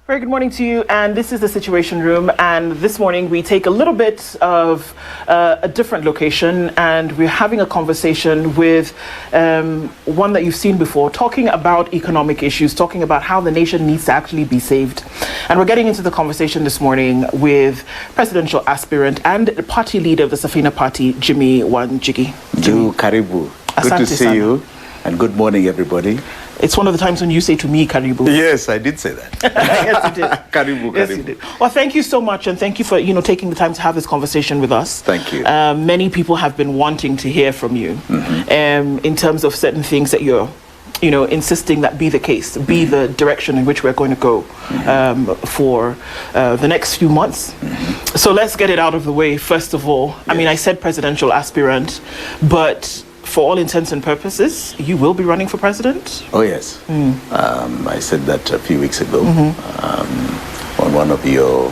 Very good morning to you, and this is the Situation Room, and this morning we take a little bit of a different location, and we're having a conversation with one that you've seen before, talking about economic issues, talking about how the nation needs to actually be saved. And we're getting into the conversation this morning with presidential aspirant and party leader of the Safina Party, Jimi Wanjigi. Jimi, karibu. Good to see you, and good morning, everybody. It's one of the times when you say to me, Karibu. Yes, I did say that. Yes, you did. Karibu, Yes, karibu. you did. Well, thank you so much, and thank you for taking the time to have this conversation with us. Thank you. Many people have been wanting to hear from you in terms of certain things that you're insisting that be the case, be the direction in which we're going to go for the next few months. So let's get it out of the way. First of all, I mean, I said presidential aspirant, but for all intents and purposes, you will be running for president? Oh, yes. I said that a few weeks ago on one of your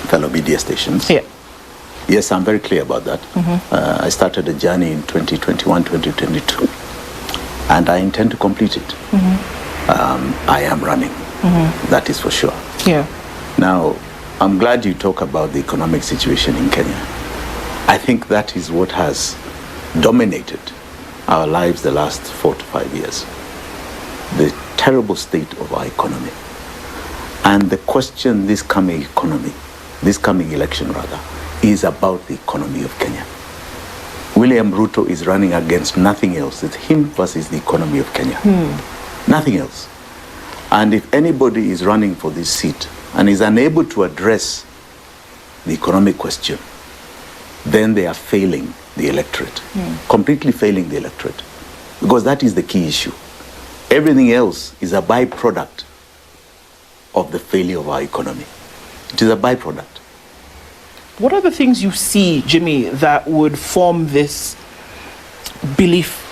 fellow media stations. Yeah. Yes, I'm very clear about that. I started a journey in 2021, 2022, and I intend to complete it. I am running. That is for sure. Yeah. Now, I'm glad you talk about the economic situation in Kenya. I think that is what has dominated our lives the last 4 to 5 years. The terrible state of our economy. And the question this coming election rather, is about the economy of Kenya. William Ruto is running against nothing else. It's him versus the economy of Kenya. Nothing else. And if anybody is running for this seat and is unable to address the economic question, then they are failing the electorate, completely failing the electorate, because that is the key issue. Everything else is a byproduct of the failure of our economy. It is a byproduct. What are the things you see, Jimmy, that would form this belief?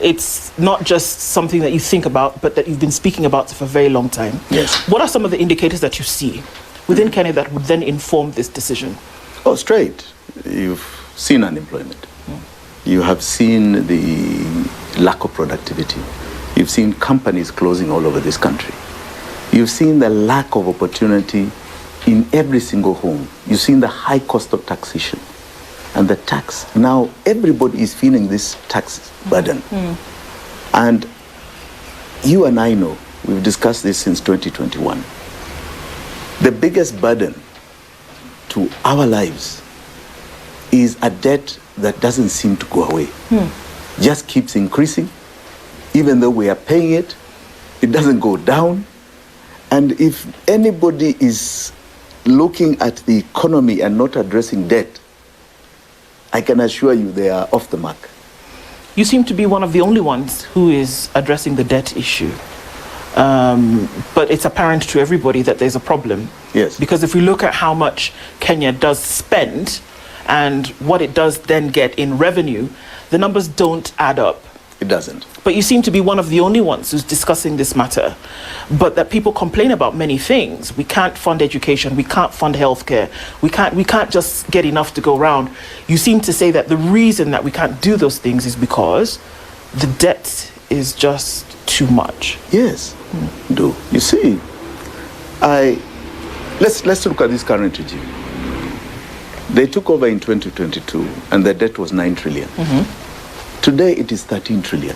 It's not just something that you think about, but that you've been speaking about for a very long time. Yes. What are some of the indicators that you see within Kenya that would then inform this decision? Oh, straight. You've seen unemployment. You have seen the lack of productivity. You've seen companies closing all over this country. You've seen the lack of opportunity in every single home. You've seen the high cost of taxation and the tax. Now everybody is feeling this tax burden. And you and I know, we've discussed this since 2021. The biggest burden to our lives is a debt that doesn't seem to go away. Just keeps increasing. Even though we are paying it, it doesn't go down. And if anybody is looking at the economy and not addressing debt, I can assure you they are off the mark. You seem to be one of the only ones who is addressing the debt issue. But it's apparent to everybody that there's a problem. Yes. Because if we look at how much Kenya does spend and what it does then get in revenue, the numbers don't add up. It doesn't. But you seem to be one of the only ones who's discussing this matter. But that people complain about many things. We can't fund education. We can't fund healthcare. We can't just get enough to go around. You seem to say that the reason that we can't do those things is because the debt is just too much. Yes. Do. You see, let's look at this current regime. They took over in 2022 and the debt was 9 trillion. Today it is 13 trillion.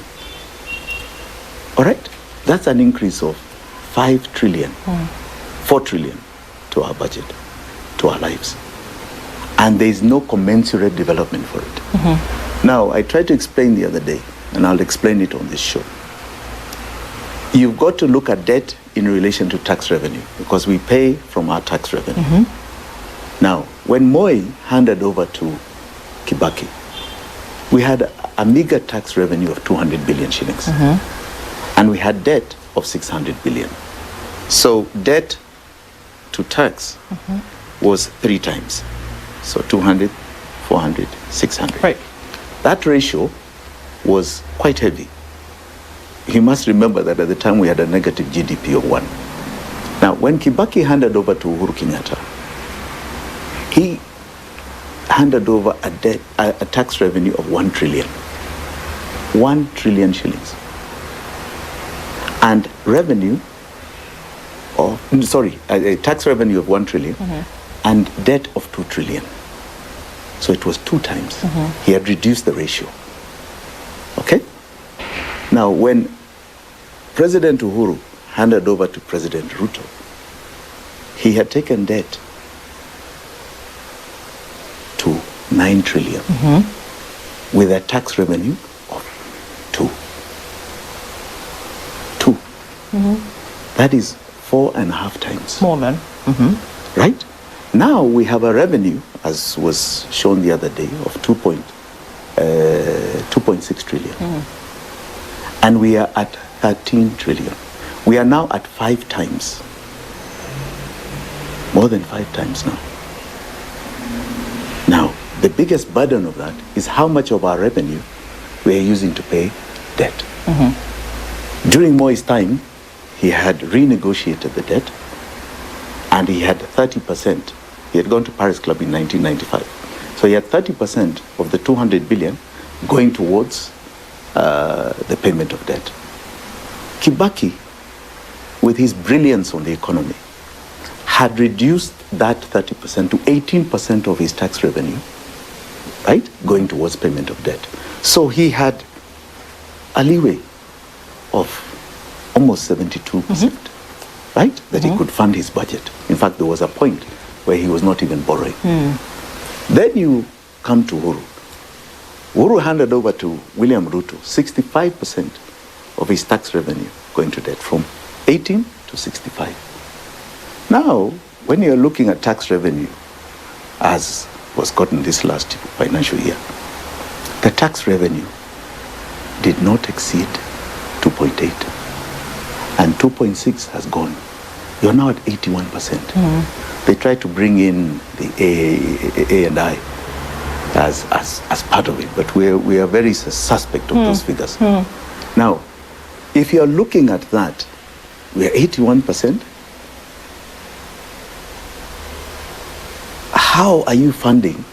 All right? That's an increase of 5 trillion, 4 trillion to our budget, to our lives. And there is no commensurate development for it. Now, I tried to explain the other day, and I'll explain it on this show. You've got to look at debt in relation to tax revenue, because we pay from our tax revenue. Now, when Moi handed over to Kibaki, we had a meager tax revenue of 200 billion shillings. And we had debt of 600 billion. So debt to tax was 3 times. So 200, 400, 600. Right. That ratio was quite heavy. You must remember that at the time we had a negative GDP of 1. Now, when Kibaki handed over to Uhuru Kenyatta, he handed over a tax revenue of 1 trillion. 1 trillion shillings. And revenue sorry, a tax revenue of 1 trillion and debt of 2 trillion. So it was 2 times. He had reduced the ratio. Okay? Now, when President Uhuru handed over to President Ruto, he had taken debt to 9 trillion with a tax revenue of 2. That is 4.5 times. More than. Right? Now we have a revenue, as was shown the other day, of 2.6 trillion. And we are at 13 trillion. We are now at 5 times. More than 5 times now. Now, the biggest burden of that is how much of our revenue we are using to pay debt. During Moi's time, he had renegotiated the debt, and he had 30%. He had gone to Paris Club in 1995. So he had 30% of the 200 billion going towards the payment of debt. Kibaki, with his brilliance on the economy, had reduced that 30% to 18% of his tax revenue, right, going towards payment of debt. So he had a leeway of almost 72%, right, that he could fund his budget. In fact, there was a point where he was not even borrowing. Then you come to Uhuru. Uhuru handed over to William Ruto 65% of his tax revenue going to debt, from 18 to 65. Now, when you're looking at tax revenue, as was gotten this last financial year, the tax revenue did not exceed 2.8, and 2.6 has gone. You're now at 81%. They try to bring in the A&I as part of it, but we are very suspect of those figures. Now, if you're looking at that, we are 81%. How are you funding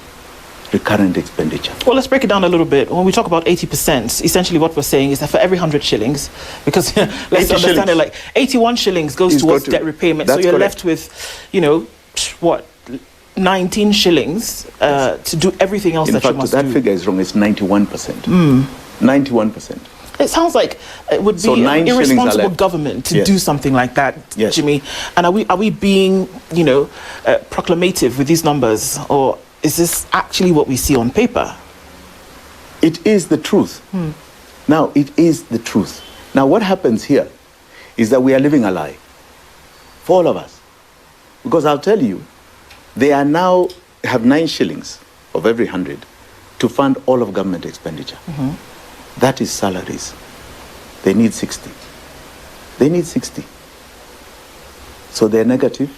recurrent expenditure? Well, let's break it down a little bit. When we talk about 80%, essentially what we're saying is that for every 100 shillings, because let's understand it, like 81 shillings goes towards debt repayment. So you're left with, 19 shillings to do everything else that you must do. In fact, that figure is wrong. It's 91%. 91%. It sounds like it would be an irresponsible government to do something like that, Jimmy. And are we being, proclamative with these numbers, or is this actually what we see on paper? It is the truth. Now, it is the truth. Now, what happens here is that we are living a lie for all of us. Because I'll tell you, they are now have 9 shillings of every 100 to fund all of government expenditure. That is salaries. They need 60. They need 60. So they're negative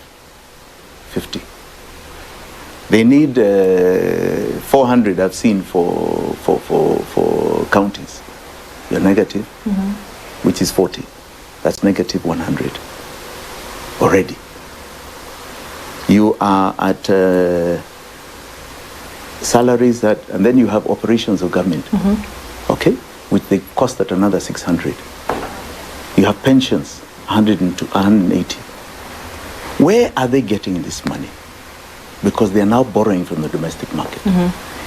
50. They need 400, I've seen, for counties. You're negative, which is 40. That's negative 100 already. You are at salaries that, and then you have operations of government, okay, which they cost at another 600. You have pensions, 180. Where are they getting this money? Because they are now borrowing from the domestic market.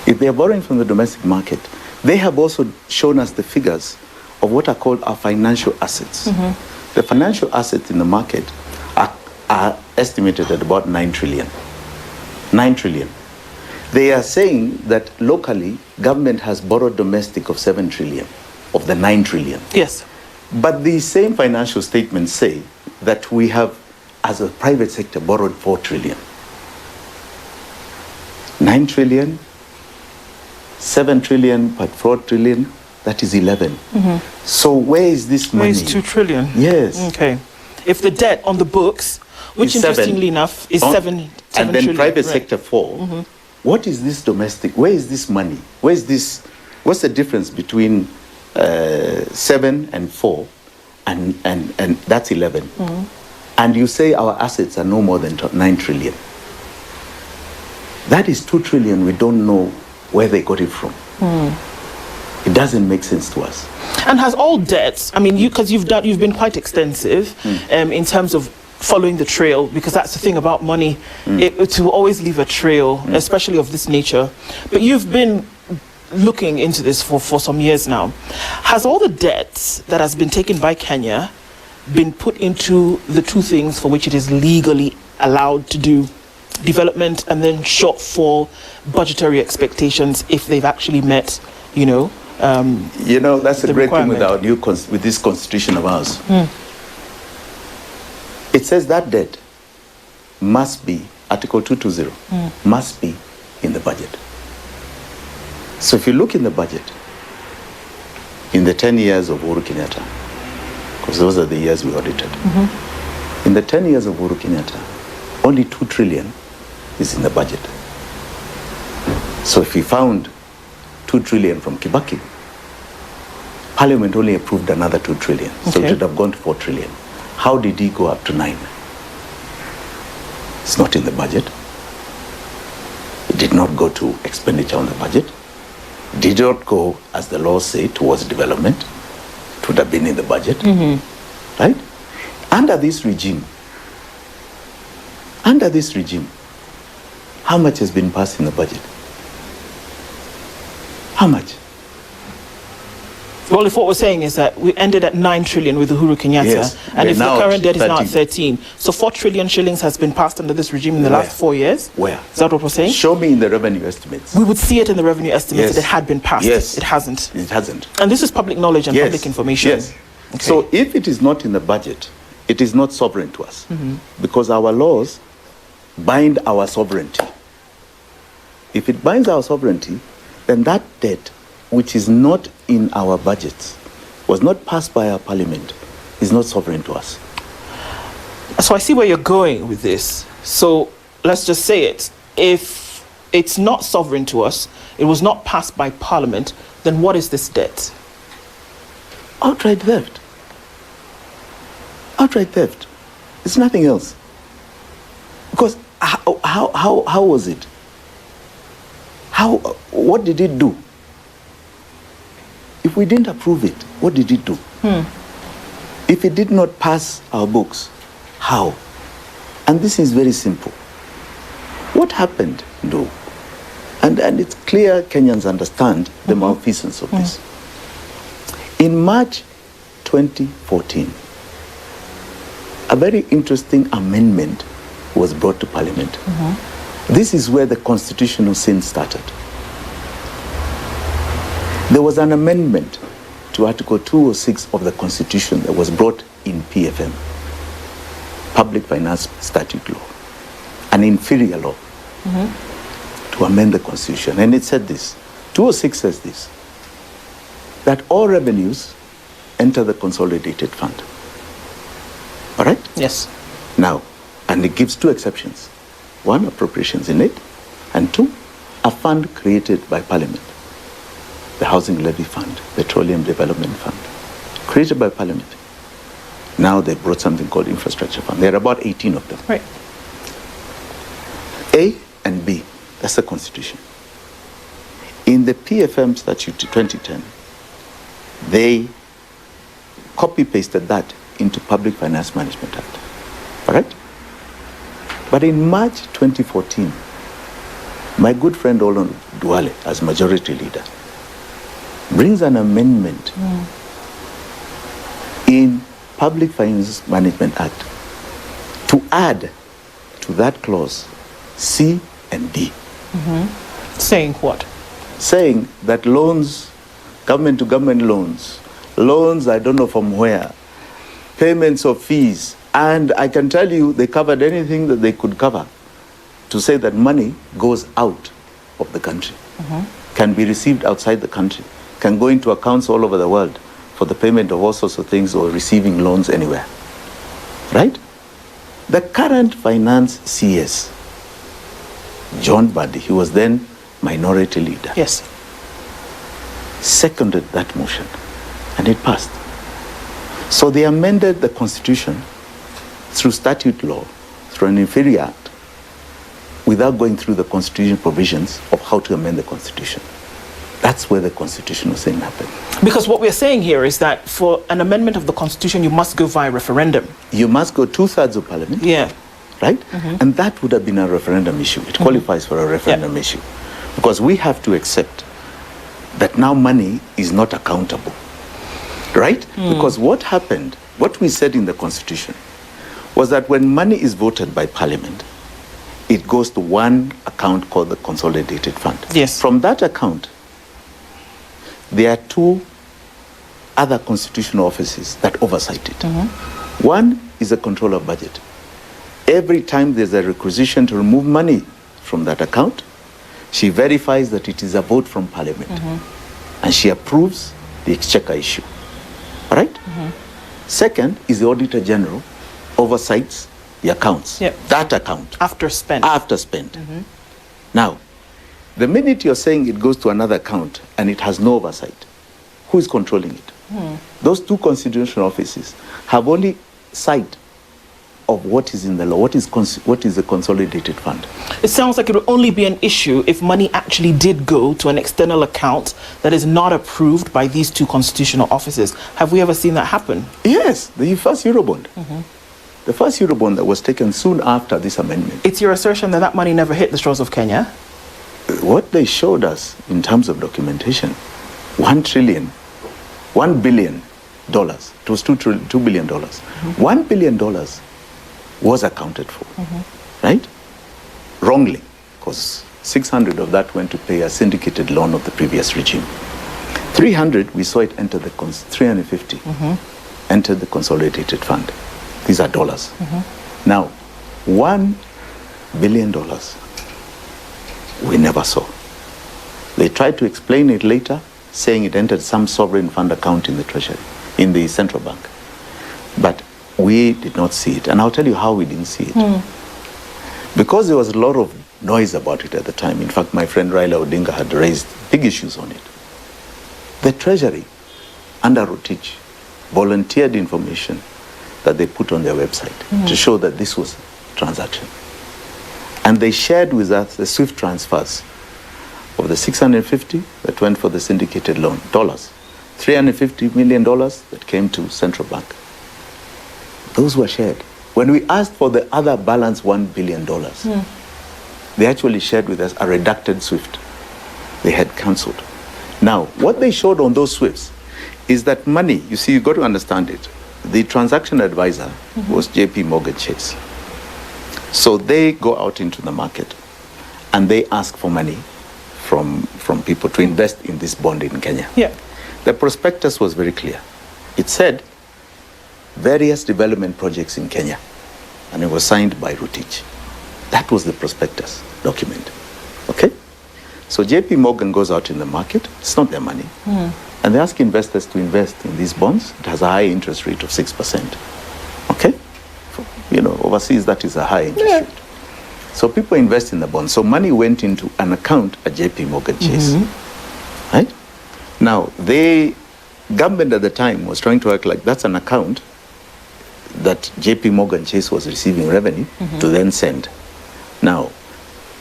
If they are borrowing from the domestic market, they have also shown us the figures of what are called our financial assets. The financial assets in the market are estimated at about 9 trillion. 9 trillion. They are saying that locally, government has borrowed domestic of 7 trillion, of the 9 trillion. Yes. But the same financial statements say that we have, as a private sector, borrowed 4 trillion. 9 trillion, 7 trillion, but 4 trillion, that is 11. So where is this money? Where is 2 trillion? Yes. Okay. If the debt on the books, which interestingly enough is 7 and then trillion, private sector 4, what is this domestic? Where is this money? Where is this? What's the difference between 7 and 4 and that's 11? And you say our assets are no more than 9 trillion. That is 2 trillion. We don't know where they got it from. It doesn't make sense to us. And has all debts, I mean, because you've been quite extensive in terms of following the trail, because that's the thing about money. It will always leave a trail, especially of this nature. But you've been looking into this for some years now. Has all the debts that has been taken by Kenya been put into the two things for which it is legally allowed to do, development and then shortfall budgetary expectations, if they've actually met, that's a great thing with our with this constitution of ours. It says that debt must be, Article 220, must be in the budget. So if you look in the budget, in the 10 years of Uhuru Kenyatta, because those are the years we audited, in the 10 years of Uhuru Kenyatta, only 2 trillion is in the budget. So if we found 2 trillion from Kibaki, Parliament only approved another 2 trillion. So it should have gone to 4 trillion. How did he go up to 9? It's not in the budget. It did not go to expenditure on the budget. It did not go, as the laws say, towards development. It would have been in the budget. Right? Under this regime, how much has been passed in the budget? How much? Well, if what we're saying is that we ended at 9 trillion with Uhuru Kenyatta, and if the current debt is now at 13, so 4 trillion shillings has been passed under this regime in the last 4 years? Where? Is that what we're saying? Show me in the revenue estimates. We would see it in the revenue estimates that it had been passed. Yes. It hasn't. It hasn't. And this is public knowledge and public information. Yes. Okay. So if it is not in the budget, it is not sovereign to us, because our laws bind our sovereignty. If it binds our sovereignty, then that debt, which is not in our budgets, was not passed by our parliament, is not sovereign to us. So I see where you're going with this. So let's just say it. If it's not sovereign to us, it was not passed by parliament, then what is this debt? Outright theft. Outright theft. It's nothing else. Because how was it? What did it do? If we didn't approve it, what did it do? If it did not pass our books, how? And this is very simple. What happened, though? And it's clear Kenyans understand the malfeasance of this. In March 2014, a very interesting amendment was brought to Parliament. This is where the constitutional sin started. There was an amendment to Article 206 of the Constitution that was brought in PFM, Public Finance Statute Law, an inferior law, to amend the Constitution. And it said this, 206 says this, that all revenues enter the consolidated fund. All right? Yes. Now, and it gives 2 exceptions. 1, appropriations in it, and 2, a fund created by Parliament. The Housing Levy Fund, Petroleum Development Fund, created by Parliament. Now they brought something called Infrastructure Fund. There are about 18 of them. Right. A and B, that's the Constitution. In the PFM Statute 2010, they copy-pasted that into Public Finance Management Act. All right? But in March 2014, my good friend Olon Duale, as majority leader, brings an amendment in Public Finance Management Act to add to that clause C and D. Saying what? Saying that loans, government-to-government loans, I don't know from where, payments of fees, and I can tell you they covered anything that they could cover to say that money goes out of the country, can be received outside the country, can go into accounts all over the world for the payment of all sorts of things or receiving loans anywhere. Right? The current finance CS, John Buddy, he was then minority leader. Yes. Seconded that motion and it passed. So they amended the Constitution through statute law, through an inferior act, without going through the Constitution provisions of how to amend the Constitution. That's where the constitutional thing happened. Because what we're saying here is that for an amendment of the Constitution, you must go via referendum. You must go 2/3 of Parliament. Yeah. Right? And that would have been a referendum issue. It qualifies for a referendum issue. Because we have to accept that now money is not accountable. Right? Because what happened, what we said in the Constitution, was that when money is voted by Parliament, it goes to one account called the Consolidated Fund. Yes. From that account, there are two other constitutional offices that oversight it. One is the controller of budget. Every time there's a requisition to remove money from that account, she verifies that it is a vote from Parliament. And she approves the exchequer issue. All right? Second is the Auditor General oversights the accounts. That account. After spend. After spend. Now, the minute you're saying it goes to another account and it has no oversight, who is controlling it? Those two constitutional offices have only sight of what is in the law, what is the consolidated fund. It sounds like it will only be an issue if money actually did go to an external account that is not approved by these two constitutional offices. Have we ever seen that happen? Yes, the first Eurobond. The first Eurobond that was taken soon after this amendment. It's your assertion that that money never hit the shores of Kenya? What they showed us in terms of documentation, $1 billion, it was $2 billion. $1 billion was accounted for, right? Wrongly, because 600 of that went to pay a syndicated loan of the previous regime. 300, we saw it enter the 350, entered the consolidated fund. These are dollars. Now, $1 billion, we never saw. They tried to explain it later, saying it entered some sovereign fund account in the Treasury, in the central bank. But we did not see it. And I'll tell you how we didn't see it. Because there was a lot of noise about it at the time. In fact, my friend Raila Odinga had raised big issues on it. The Treasury, under Rutich, volunteered information that they put on their website to show that this was a transaction. And they shared with us the SWIFT transfers of the 650 that went for the syndicated loan, dollars. $350 million that came to central bank. Those were shared. When we asked for the other balance $1 billion, they actually shared with us a redacted SWIFT they had cancelled. Now, what they showed on those SWIFTs is that money, you see, you've got to understand it. The transaction advisor was JP Morgan Chase. So they go out into the market and they ask for money from people to invest in this bond in Kenya. The prospectus was very clear. It said various development projects in Kenya, and it was signed by Rutich. That was the prospectus document. Okay? So JP Morgan goes out in the market, it's not their money, and they ask investors to invest in these bonds. It has a high interest rate of 6%. Okay? You know, overseas that is a high interest rate. So people invest in the bonds. So money went into an account at JP Morgan Chase. Right? Now, government at the time was trying to act like that's an account that JP Morgan Chase was receiving revenue to then send. Now,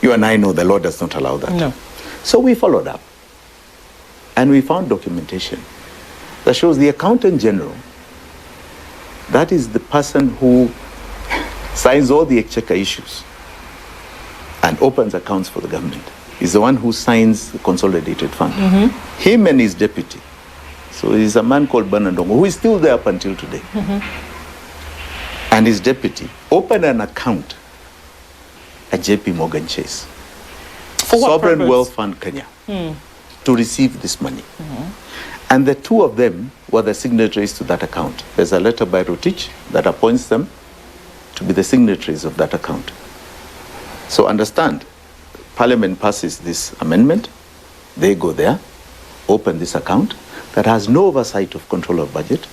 you and I know the law does not allow that. No. So we followed up. And we found documentation that shows the accountant general, that is the person who signs all the exchequer issues and opens accounts for the government, is the one who signs the consolidated fund. Him and his deputy. So there's a man called Banandongo who is still there up until today. And his deputy opened an account at JP Morgan Chase. For what Sovereign purpose? Wealth Fund Kenya. To receive this money. And the two of them were the signatories to that account. There's a letter by Rutich that appoints them to be the signatories of that account. So understand, Parliament passes this amendment, they go there, open this account that has no oversight of control of budget,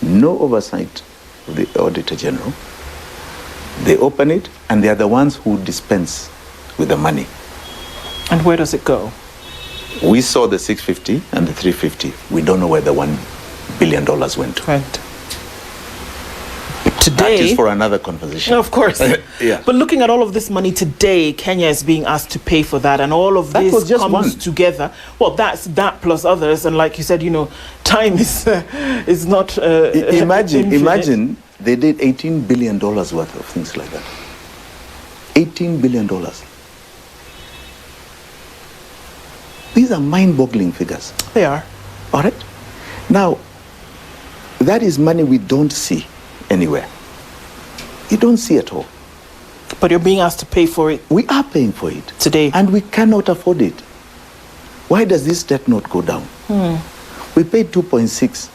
no oversight of the Auditor General. They open it and they are the ones who dispense with the money. And where does it go? We saw the 650 and the 350. We don't know where the $1 billion went to. Right. To today... That is for another conversation. Of course. Yeah. But looking at all of this money today, Kenya is being asked to pay for that, and all of this comes together. Well, that's that plus others, and like you said, time is not... Imagine they did $18 billion worth of things like that. $18 billion. These are mind-boggling figures. They are. All right? Now, that is money we don't see anywhere. You don't see at all. But you're being asked to pay for it. We are paying for it. Today. And we cannot afford it. Why does this debt not go down? We paid 2.6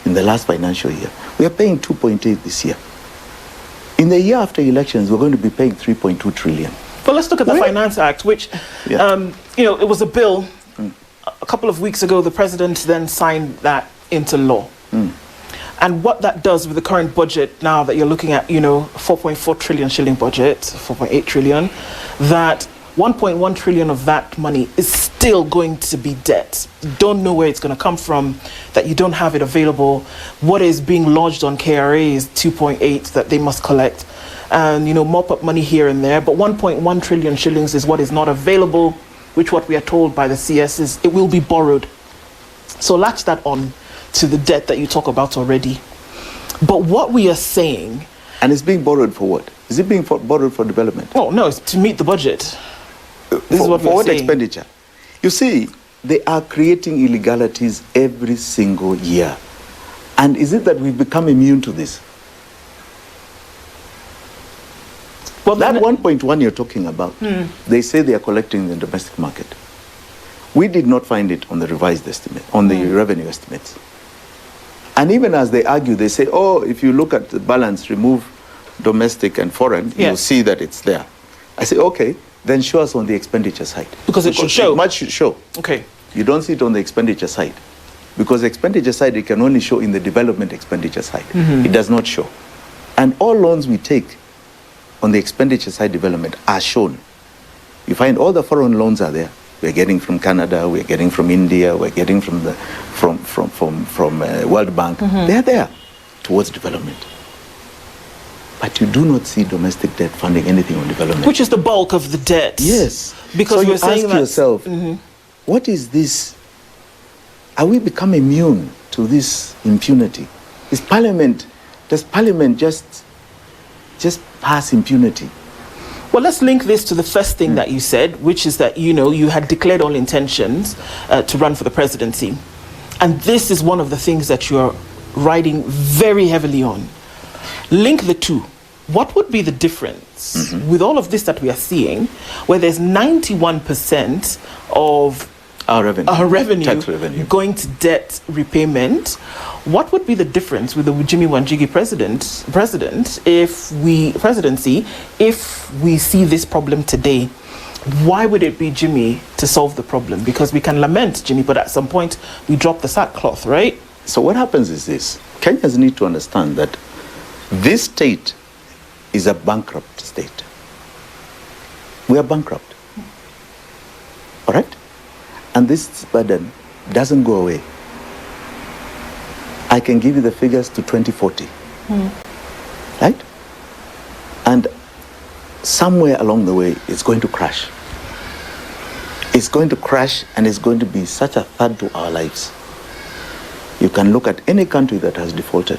in the last financial year. We are paying 2.8 this year. In the year after elections, we're going to be paying 3.2 trillion. But let's look at the Finance Act, which, it was a bill. A couple of weeks ago, the president then signed that into law. And what that does with the current budget now that you're looking at, 4.4 trillion shilling budget, 4.8 trillion, that 1.1 trillion of that money is still going to be debt. You don't know where it's going to come from, that you don't have it available. What is being lodged on KRA is 2.8 that they must collect. And, mop up money here and there. But 1.1 trillion shillings is what is not available, which what we are told by the CS is it will be borrowed. So latch that on to the debt that you talk about already. But what we are saying... And it's being borrowed for what? Is it being borrowed for development? Oh, no, it's to meet the budget. This is what we're saying. Expenditure? You see, they are creating illegalities every single year. And is it that we've become immune to this? Well, that 1.1 you're talking about, they say they are collecting in the domestic market. We did not find it on the revised estimate, on the revenue estimates. And even as they argue, they say, if you look at the balance, remove domestic and foreign, you'll see that it's there. I say, okay, then show us on the expenditure side. Because it should show. It should show. Okay. You don't see it on the expenditure side. Because the expenditure side, it can only show in the development expenditure side. It does not show. And all loans we take on the expenditure side development are shown. You find all the foreign loans are there. We're getting from Canada, we're getting from India, we're getting from the from World Bank. They're there towards development. But you do not see domestic debt funding anything on development. Which is the bulk of the debt. Yes. Because so we're saying ask yourself, what is this? Are we become immune to this impunity? Does Parliament just pass impunity? Well, let's link this to the first thing that you said, which is that, you had declared all intentions to run for the presidency. And this is one of the things that you're riding very heavily on. Link the two. What would be the difference with all of this that we are seeing, where there's 91% of our revenue, tax revenue, going to debt repayment? What would be the difference with the Jimi Wanjigi presidency if we see this problem today? Why would it be Jimmy to solve the problem? Because we can lament Jimmy, but at some point we drop the sackcloth, right? So what happens is this. Kenyans need to understand that this state is a bankrupt state. We are bankrupt. All right? And this burden doesn't go away. I can give you the figures to 2040. Right? And somewhere along the way, it's going to crash. It's going to crash, and it's going to be such a threat to our lives. You can look at any country that has defaulted,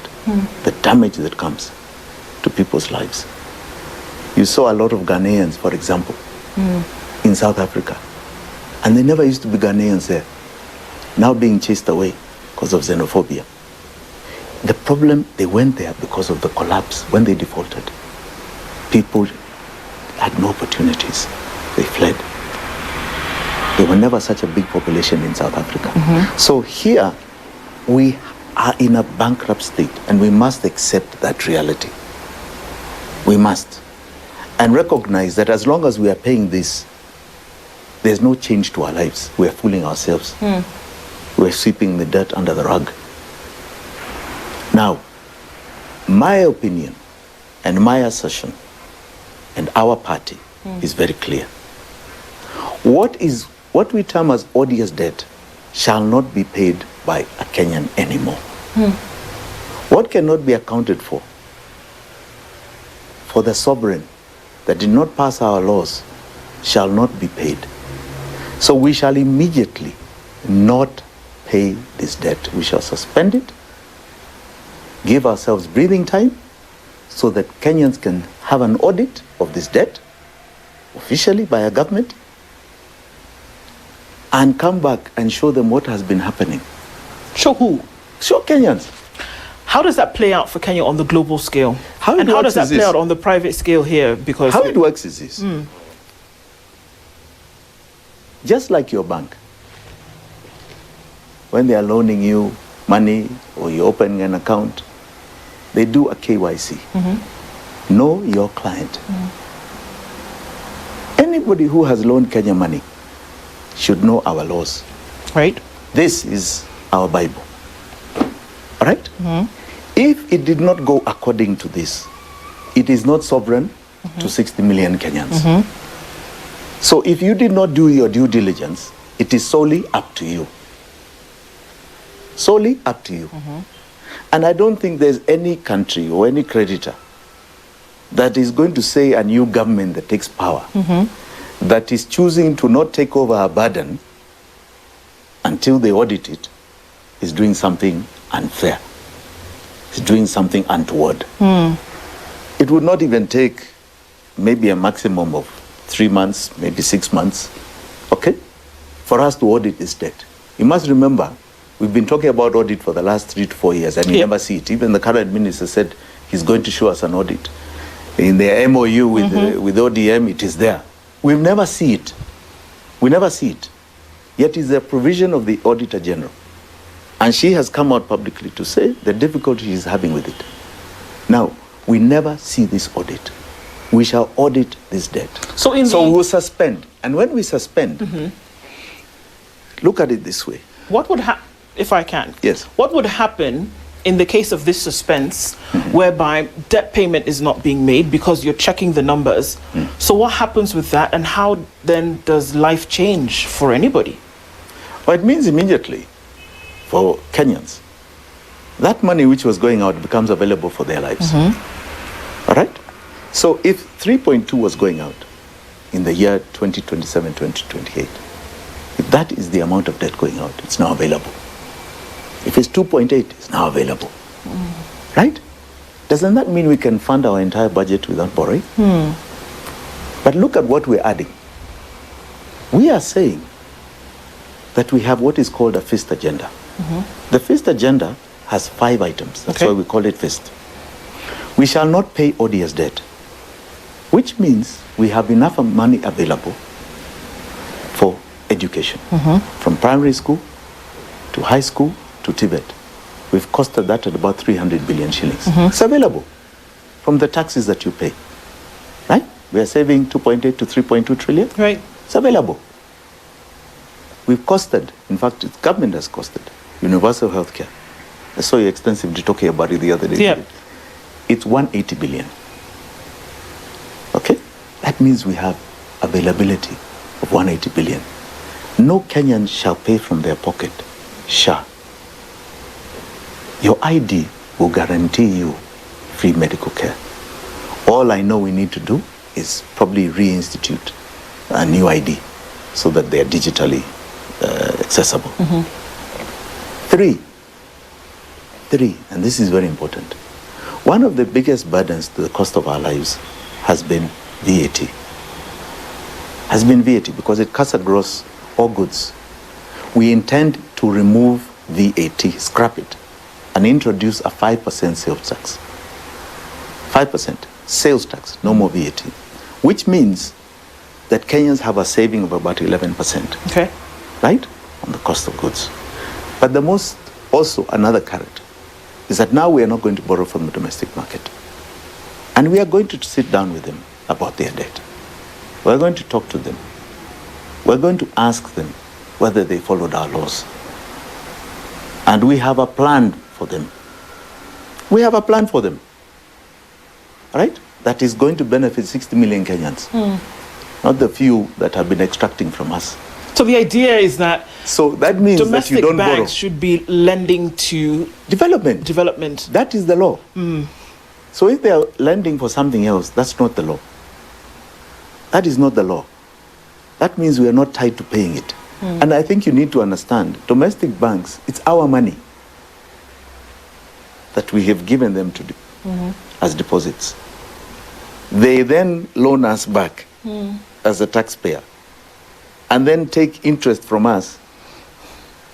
the damage that comes to people's lives. You saw a lot of Ghanaians, for example, in South Africa. And they never used to be Ghanaians there, now being chased away because of xenophobia. The problem, they went there because of the collapse. When they defaulted, people had no opportunities. They fled. There were never such a big population in South Africa. So here, we are in a bankrupt state, and we must accept that reality. We must. And recognize that as long as we are paying this, there's no change to our lives. We're fooling ourselves. We're sweeping the dirt under the rug. Now, my opinion and my assertion and our party is very clear. What we term as odious debt shall not be paid by a Kenyan anymore. What cannot be accounted for for the sovereign that did not pass our laws shall not be paid. So we shall immediately not pay this debt. We shall suspend it, give ourselves breathing time so that Kenyans can have an audit of this debt officially by a government and come back and show them what has been happening. Show who? Show Kenyans. How does that play out for Kenya on the global scale? How does that play out on the private scale here? Because how it works is this. Just like your bank, when they are loaning you money or you're opening an account, they do a KYC. Know your client. Anybody who has loaned Kenya money should know our laws. Right. This is our Bible. All right? If it did not go according to this, it is not sovereign to 60 million Kenyans. So if you did not do your due diligence, it is solely up to you. Solely up to you. And I don't think there's any country or any creditor that is going to say a new government that takes power that is choosing to not take over a burden until they audit it is doing something unfair. Is doing something untoward. It would not even take maybe a maximum of 3 months, maybe 6 months, okay, for us to audit this debt. You must remember, we've been talking about audit for the last 3 to 4 years and we never see it. Even the current minister said he's going to show us an audit. In the MOU with ODM, it is there. We'll never see it. We never see it. Yet it's a provision of the Auditor General. And she has come out publicly to say the difficulty she's having with it. Now, we never see this audit. We shall audit this debt. So we will suspend. And when we suspend, look at it this way. What would happen, if I can? Yes. What would happen in the case of this suspense, whereby debt payment is not being made because you're checking the numbers? So what happens with that, and how then does life change for anybody? Well, it means immediately for Kenyans, that money which was going out becomes available for their lives. All right? So if 3.2 was going out in the year 2027, 2028, if that is the amount of debt going out, it's now available. If it's 2.8, it's now available. Right? Doesn't that mean we can fund our entire budget without borrowing? But look at what we're adding. We are saying that we have what is called a FIST agenda. The FIST agenda has 5 items. That's why we call it FIST. We shall not pay ODS debt, which means we have enough money available for education, from primary school to high school to Tibet. We've costed that at about 300 billion shillings. It's available from the taxes that you pay. Right? We are saving 2.8 to 3.2 trillion. Right. It's available. We've costed, in fact, the government has costed universal health care. I saw you extensively talking about it the other day. Yeah. It's 180 billion. Okay? That means we have availability of 180 billion. No Kenyan shall pay from their pocket. Sure. Your ID will guarantee you free medical care. All I know we need to do is probably reinstitute a new ID so that they are digitally accessible. Three, and this is very important. One of the biggest burdens to the cost of our lives has been VAT. Has been VAT because it cuts across all goods. We intend to remove VAT, scrap it, and introduce a 5% sales tax. 5% sales tax, no more VAT. Which means that Kenyans have a saving of about 11%. Okay. Right? On the cost of goods. But the most, also another carrot, is that now we are not going to borrow from the domestic market. And we are going to sit down with them about their debt. We're going to talk to them. We're going to ask them whether they followed our laws. And we have a plan for them. We have a plan for them. Right? That is going to benefit 60 million Kenyans. Not the few that have been extracting from us. So the idea is that so that means that you don't borrow. Domestic banks should be lending to development. Development. That is the law. So if they are lending for something else, that's not the law. That is not the law. That means we are not tied to paying it. And I think you need to understand, domestic banks, it's our money that we have given them to as deposits. They then loan us back as a taxpayer and then take interest from us,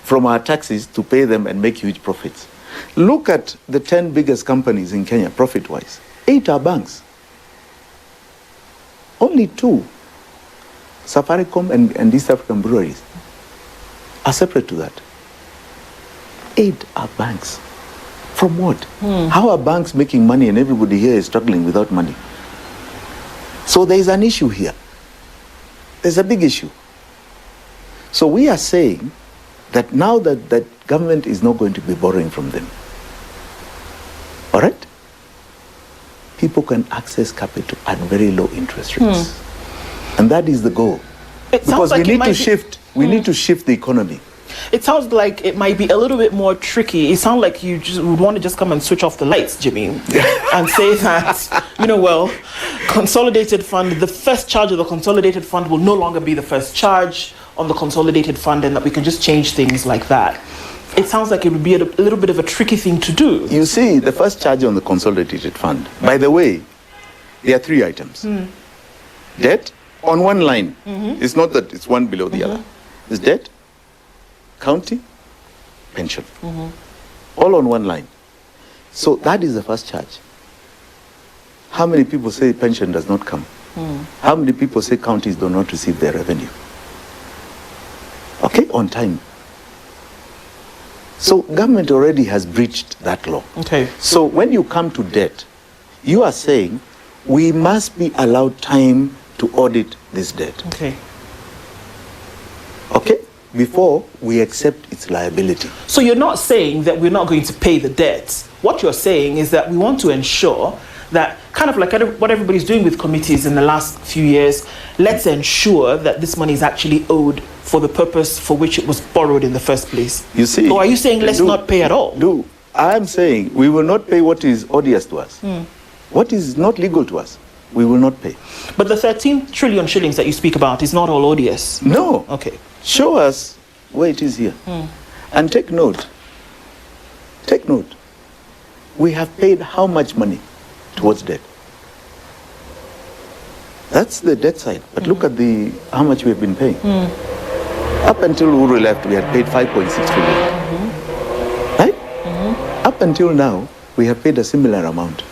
from our taxes, to pay them and make huge profits. Look at the 10 biggest companies in Kenya, profit-wise. 8 are banks. Only 2, Safaricom and East African Breweries, are separate to that. 8 are banks. From what? How are banks making money and everybody here is struggling without money? So there is an issue here. There's a big issue. So we are saying that now that government is not going to be borrowing from them, all right? People can access capital at very low interest rates. And that is the goal. Because we need to shift. We need to shift the economy. It sounds like it might be a little bit more tricky. It sounds like you just would want to just come and switch off the lights, Jimmy, and say that, consolidated fund, the first charge of the consolidated fund will no longer be the first charge on the consolidated fund, and that we can just change things like that. It sounds like it would be a little bit of a tricky thing to do. You see, the first charge on the consolidated fund, by the way, there are 3 items. Debt on one line. It's not that it's one below the other. It's debt, county, pension. All on one line. So that is the first charge. How many people say pension does not come? How many people say counties do not receive their revenue? Okay, on time. So government already has breached that law. Okay. So when you come to debt, you are saying we must be allowed time to audit this debt. Okay. Okay? Before we accept its liability. So you're not saying that we're not going to pay the debts. What you're saying is that we want to ensure that, kind of like what everybody's doing with committees in the last few years, let's ensure that this money is actually owed for the purpose for which it was borrowed in the first place. You see? Or are you saying let's not pay at all? I'm saying we will not pay what is odious to us. What is not legal to us, we will not pay. But the 13 trillion shillings that you speak about is not all odious. No. Okay. Show us where it is here. And take note. Take note. We have paid how much money towards debt? That's the debt side. But look at how much we have been paying. Up until Uhuru left, we had paid 5.6 trillion. Right? Up until now, we have paid a similar amount.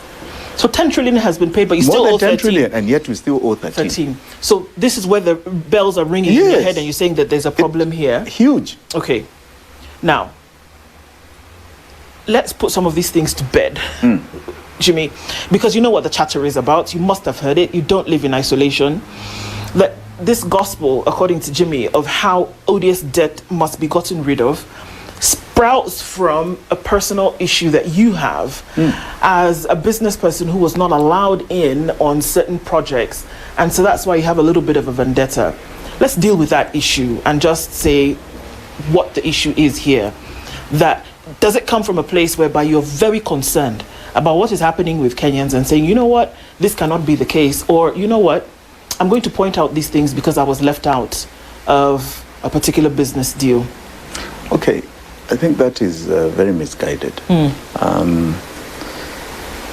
So 10 trillion has been paid, but you still owe 13. More than 10 trillion, and yet we still owe 13. So this is where the bells are ringing in your head, and you're saying that there's a problem here. Huge. Okay. Now, let's put some of these things to bed, Jimmy, because you know what the chatter is about. You must have heard it. You don't live in isolation. That this gospel, according to Jimmy, of how odious debt must be gotten rid of sprouts from a personal issue that you have as a business person who was not allowed in on certain projects. And so that's why you have a little bit of a vendetta. Let's deal with that issue and just say what the issue is here. That does it come from a place whereby you're very concerned about what is happening with Kenyans and saying, you know what, this cannot be the case, or you know what, I'm going to point out these things because I was left out of a particular business deal? Okay. I think that is very misguided.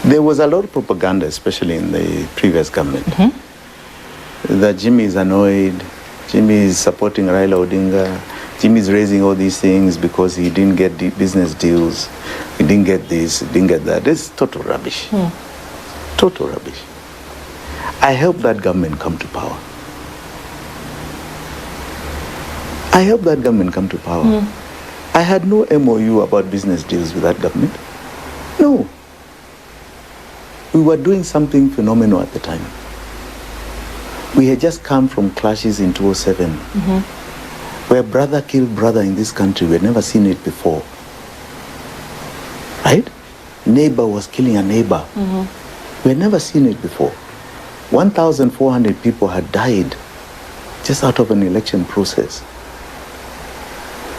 There was a lot of propaganda, especially in the previous government, that Jimmy is annoyed, Jimmy is supporting Raila Odinga, Jimmy is raising all these things because he didn't get the business deals, he didn't get this, he didn't get that. This is total rubbish. Total rubbish. I helped that government come to power. I helped that government come to power. I had no MOU about business deals with that government. No. We were doing something phenomenal at the time. We had just come from clashes in 2007, where brother killed brother in this country. We had never seen it before. Right? Neighbor was killing a neighbor. We had never seen it before. 1,400 people had died just out of an election process.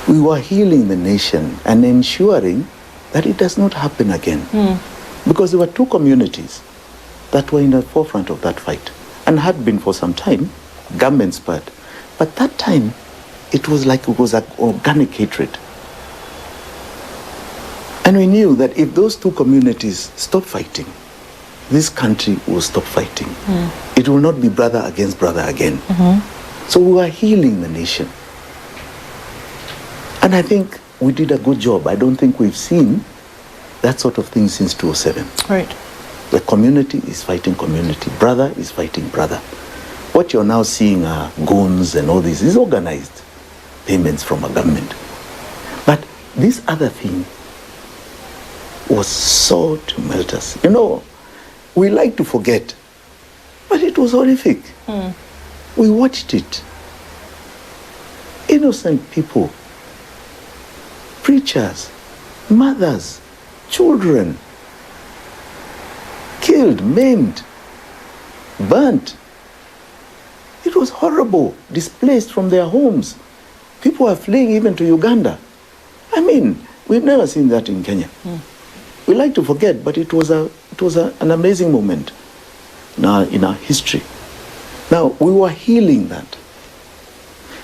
We were healing the nation and ensuring that it does not happen again. Because there were two communities that were in the forefront of that fight and had been for some time, government spurred. But that time, it was like it was an organic hatred. And we knew that if those two communities stop fighting, this country will stop fighting. It will not be brother against brother again. So we were healing the nation. And I think we did a good job. I don't think we've seen that sort of thing since 2007. Right. The community is fighting community. Brother is fighting brother. What you're now seeing are goons and all this is organized payments from a government. But this other thing was so tumultuous. You know, we like to forget, but it was horrific. We watched it. Innocent people, preachers, mothers, children, killed, maimed, burnt. It was horrible, displaced from their homes. People are fleeing even to Uganda. I mean, we've never seen that in Kenya. We like to forget, but it was an amazing moment in our history. Now, we were healing that.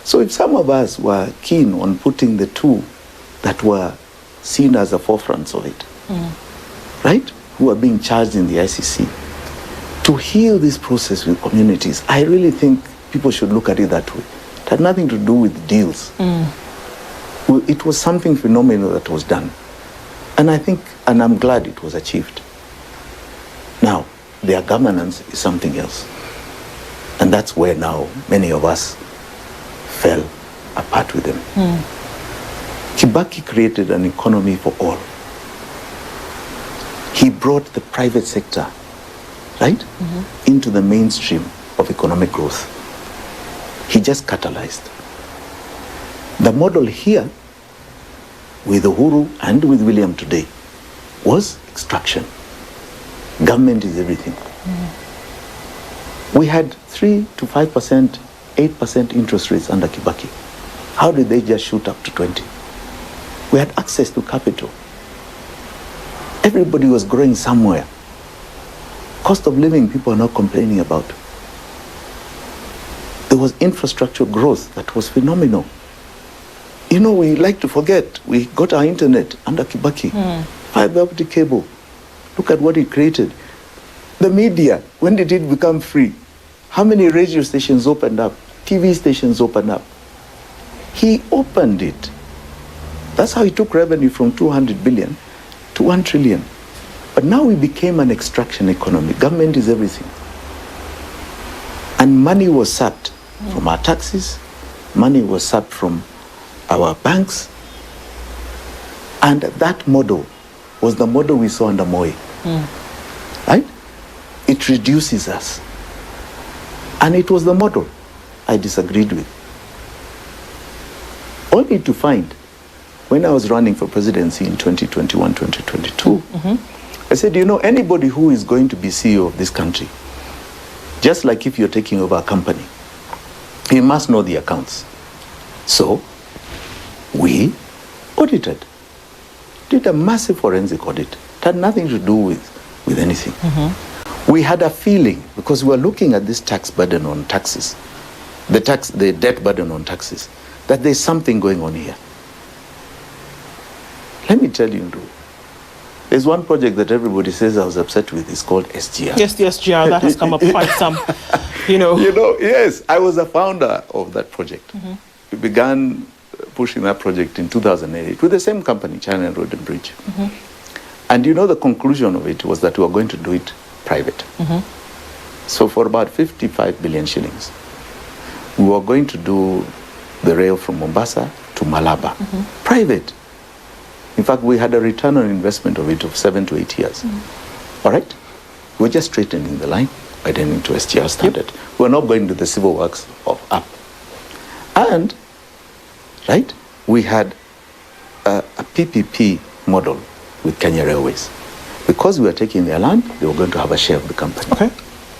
So if some of us were keen on putting the two that were seen as the forefronts of it, right, who are being charged in the ICC, to heal this process with communities, I really think people should look at it that way. It had nothing to do with deals. It was something phenomenal that was done. And I think, and I'm glad it was achieved. Now, their governance is something else. And that's where now many of us fell apart with them. Kibaki created an economy for all. He brought the private sector, right, into the mainstream of economic growth. He just catalyzed. The model here, with Uhuru and with William today, was extraction. Government is everything. We had 3 to 5%, 8% interest rates under Kibaki. How did they just shoot up to 20? We had access to capital. Everybody was growing somewhere. Cost of living, people are not complaining about. There was infrastructure growth that was phenomenal. You know, we like to forget, we got our internet under Kibaki. Fiber optic cable. Look at what he created. The media, when did it become free? How many radio stations opened up? TV stations opened up. He opened it. That's how he took revenue from 200 billion to 1 trillion. But now we became an extraction economy. Government is everything. And money was sapped from our taxes. Money was sapped from our banks. And that model was the model we saw under Moi. Right? It reduces us. And it was the model I disagreed with. Only to find, when I was running for presidency in 2021, 2022, I said, you know, anybody who is going to be CEO of this country, just like if you're taking over a company, you must know the accounts. So, we audited, did a massive forensic audit. It had nothing to do with anything. We had a feeling, because we were looking at this tax burden on taxes, the debt burden on taxes, that there's something going on here. Let me tell you, there's one project that everybody says I was upset with. It's called SGR. Yes, the SGR, that has come up quite some, Yes, I was a founder of that project. We began pushing that project in 2008 with the same company, China Road and Bridge. And the conclusion of it was that we were going to do it private. So for about 55 billion shillings, we were going to do the rail from Mombasa to Malaba, private. In fact, we had a return on investment of it of 7 to 8 years. All right? We're just straightening the line, heading into SGR standard. We're not going to the civil works of up. And, right, we had a PPP model with Kenya Railways. Because we were taking their land, they were going to have a share of the company. Okay.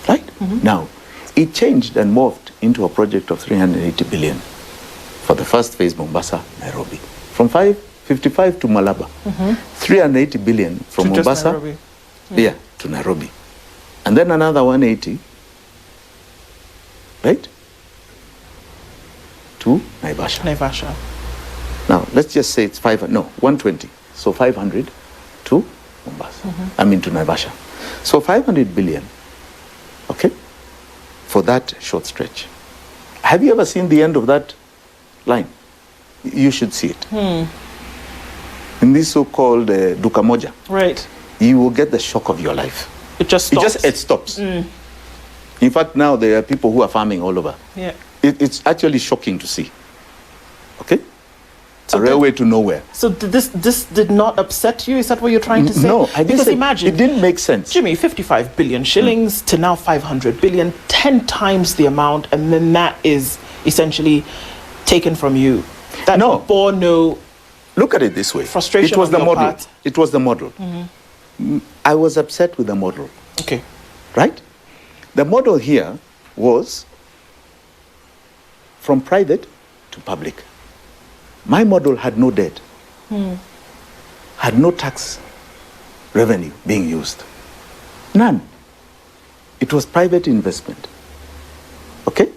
Right? Now, it changed and morphed into a project of 380 billion for the first phase, Mombasa, Nairobi. From 55 to Malaba. 380 billion from to Mombasa Yeah, to Nairobi. And then another 180, right? To Naivasha. Naivasha. Now, let's just say it's 120. So 500 to Mombasa. I mean to Naivasha. So 500 billion, okay, for that short stretch. Have you ever seen the end of that line? You should see it. In this so-called Duka Moja. Right. You will get the shock of your life. It just stops. It stops. In fact, now there are people who are farming all over. Yeah. It's actually shocking to see. Okay? So a railway to nowhere. So this did not upset you? Is that what you're trying to say? No, I didn't. Because imagine, it didn't make sense. Jimmy, 55 billion shillings to now 500 billion, 10 times the amount, and then that is essentially taken from you. That bore no. Look at it this way. Frustration. It was on the your model. part. It was the model. I was upset with the model. Okay. Right? The model here was from private to public. My model had no debt, had no tax revenue being used. None. It was private investment. Okay?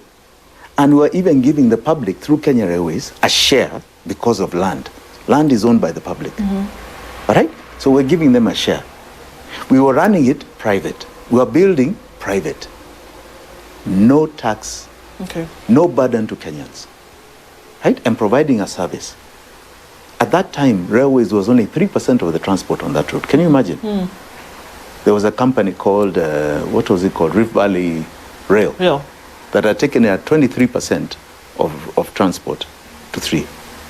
And we were even giving the public, through Kenya Railways, a share because of land. Land is owned by the public. All right? So we're giving them a share. We were running it private. We were building private. No tax, no burden to Kenyans. Right? And providing a service. At that time, railways was only 3% of the transport on that route. Can you imagine? There was a company called, what was it called? Rift Valley Rail. That had taken 23% of transport to 3.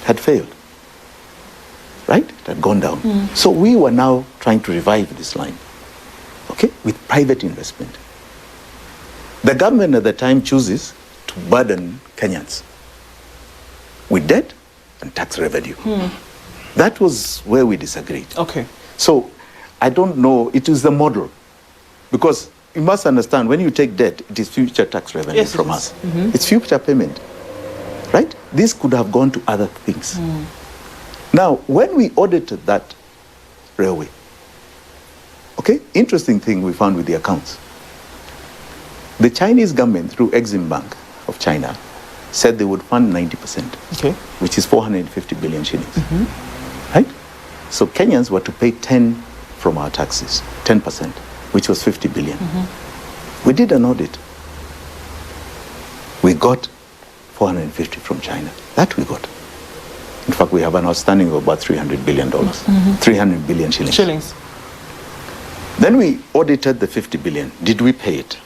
Had failed. Right? It had gone down. So we were now trying to revive this line. Okay? With private investment. The government at the time chooses to burden Kenyans with debt and tax revenue. That was where we disagreed. Okay. So I don't know, it is the model. Because you must understand, when you take debt, it is future tax revenue from us. It's future payment. Right? This could have gone to other things. Now, when we audited that railway, okay, interesting thing we found with the accounts. The Chinese government, through Exim Bank of China, said they would fund 90%, which is 450 billion shillings. Right? So Kenyans were to pay 10 from our taxes, 10%, which was 50 billion. We did an audit. We got 450 from China. That we got. In fact, we have an outstanding of about $300 billion, 300 billion shillings. Then we audited the 50 billion. Did we pay it?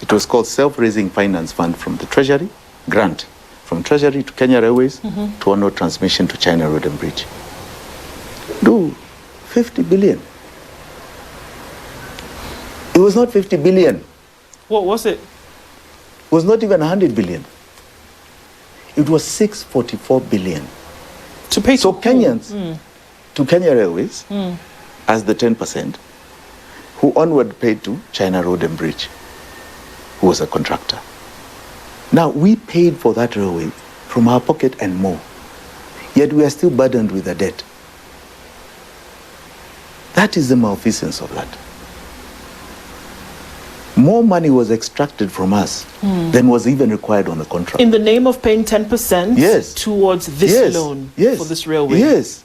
It was called Self-Raising Finance Fund from the Treasury, grant from Treasury to Kenya Railways, to honor transmission to China Road and Bridge. Do 50 billion. It was not 50 billion. What was it? It was not even 100 billion. It was 644 billion. To pay so to Kenyans to Kenya Railways as the 10%, who onward paid to China Road and Bridge, who was a contractor. Now, we paid for that railway from our pocket and more. Yet we are still burdened with the debt. That is the malfeasance of that. More money was extracted from us than was even required on the contract. In the name of paying 10% towards this loan for this railway? Yes.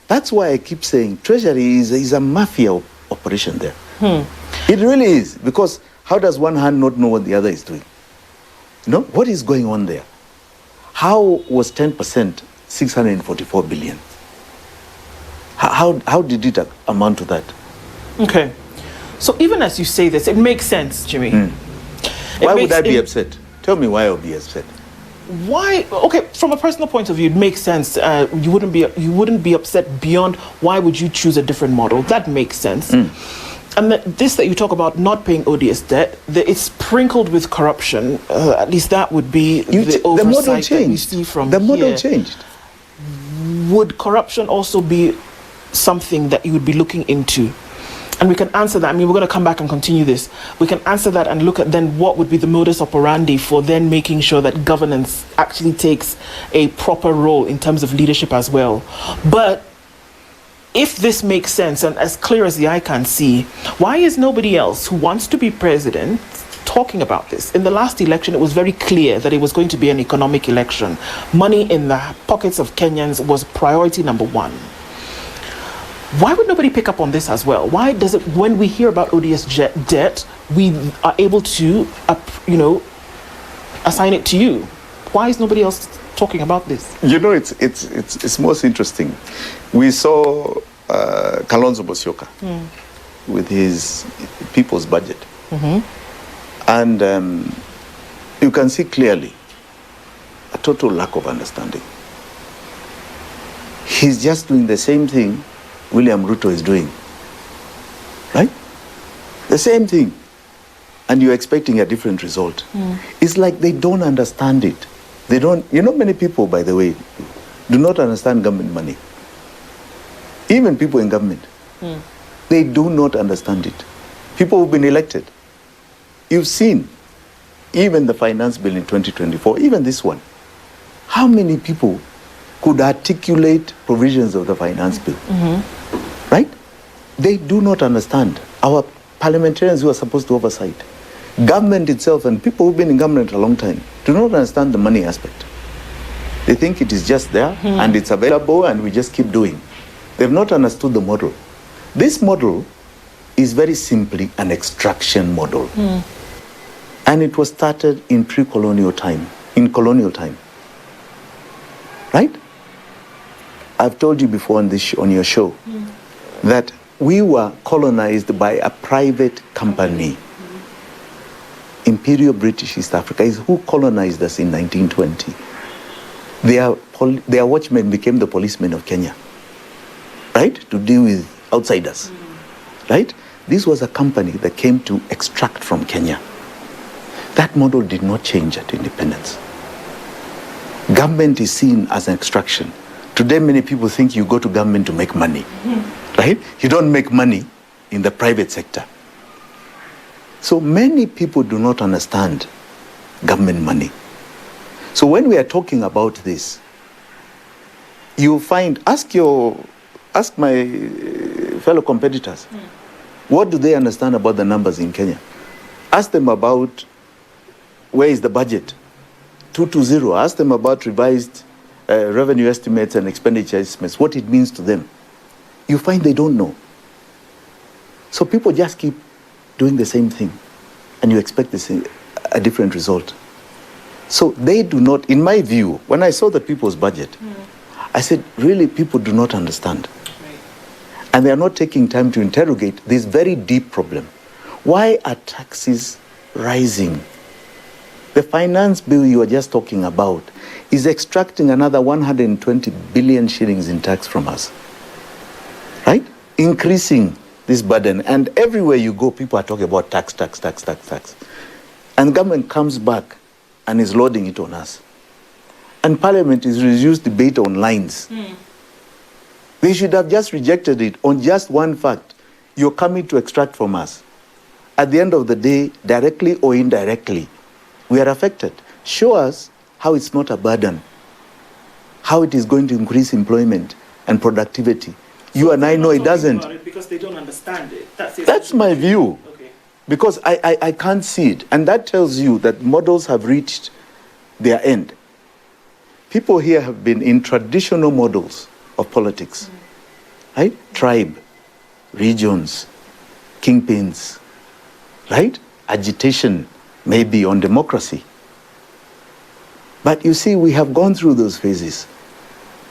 That's why I keep saying Treasury is a mafia operation there. It really is. Because how does one hand not know what the other is doing? You know, what is going on there? How was 10% 644 billion? How did it amount to that? Okay. So even as you say this, it makes sense, Jimmy. Why would I be upset? Tell me why I would be upset. Why? Okay, from a personal point of view, it makes sense. You wouldn't be upset beyond why would you choose a different model? That makes sense. And this that you talk about not paying ODS debt, it's sprinkled with corruption. At least that would be the oversight that you see from here. The model here. changed. Would corruption also be something that you would be looking into? And we can answer that. I mean, we're going to come back and continue this. We can answer that and look at then what would be the modus operandi for then making sure that governance actually takes a proper role in terms of leadership as well. But if this makes sense and as clear as the eye can see, why is nobody else who wants to be president talking about this? In the last election, it was very clear that it was going to be an economic election. Money in the pockets of Kenyans was priority number one. Why would nobody pick up on this as well? Why does it, when we hear about ODS debt, we are able to, assign it to you? Why is nobody else talking about this? You know, it's most interesting. We saw Kalonzo Musyoka with his people's budget. And you can see clearly a total lack of understanding. He's just doing the same thing William Ruto is doing, right? The same thing. And you're expecting a different result. It's like they don't understand it. They don't, many people, by the way, do not understand government money. Even people in government, they do not understand it. People who've been elected. You've seen, even the finance bill in 2024, even this one, how many people could articulate provisions of the finance bill, right? They do not understand. Our parliamentarians who are supposed to oversight, government itself and people who've been in government a long time, do not understand the money aspect. They think it is just there and it's available and we just keep doing. They've not understood the model. This model is very simply an extraction model. And it was started in pre-colonial time, in colonial time. Right? I've told you before on your show that we were colonized by a private company. Imperial British East Africa is who colonized us in 1920. Their watchmen became the policemen of Kenya, right? To deal with outsiders, right? This was a company that came to extract from Kenya. That model did not change at independence. Government is seen as an extraction. Today, many people think you go to government to make money, right? You don't make money in the private sector. So many people do not understand government money. So when we are talking about this, you find, ask my fellow competitors, what do they understand about the numbers in Kenya? Ask them about where is the budget, 220. Ask them about revised revenue estimates and expenditure estimates, what it means to them. You find they don't know. So people just keep doing the same thing, and you expect a different result. So they do not, in my view, when I saw the people's budget, I said, really, people do not understand. Right. And they are not taking time to interrogate this very deep problem. Why are taxes rising? The finance bill you are just talking about is extracting another 120 billion shillings in tax from us, right? Increasing this burden. And everywhere you go, people are talking about tax. And government comes back and is loading it on us. And Parliament is reduced debate on lines. They should have just rejected it on just one fact. You're coming to extract from us. At the end of the day, directly or indirectly, we are affected. Show us how it's not a burden, how it is going to increase employment and productivity. You and I know it doesn't. Because they don't understand it. That's my view. Okay. Because I can't see it. And that tells you that models have reached their end. People here have been in traditional models of politics, right? Tribe, regions, kingpins, right? Agitation, maybe on democracy. But you see, we have gone through those phases.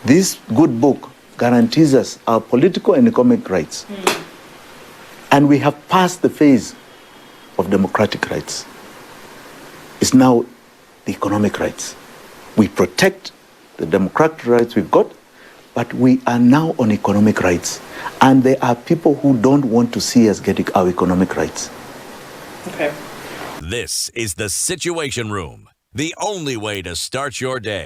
This good book guarantees us our political and economic rights. And we have passed the phase of democratic rights. It's now the economic rights. We protect the democratic rights we've got, but we are now on economic rights. And there are people who don't want to see us getting our economic rights. Okay. This is the Situation Room, the only way to start your day.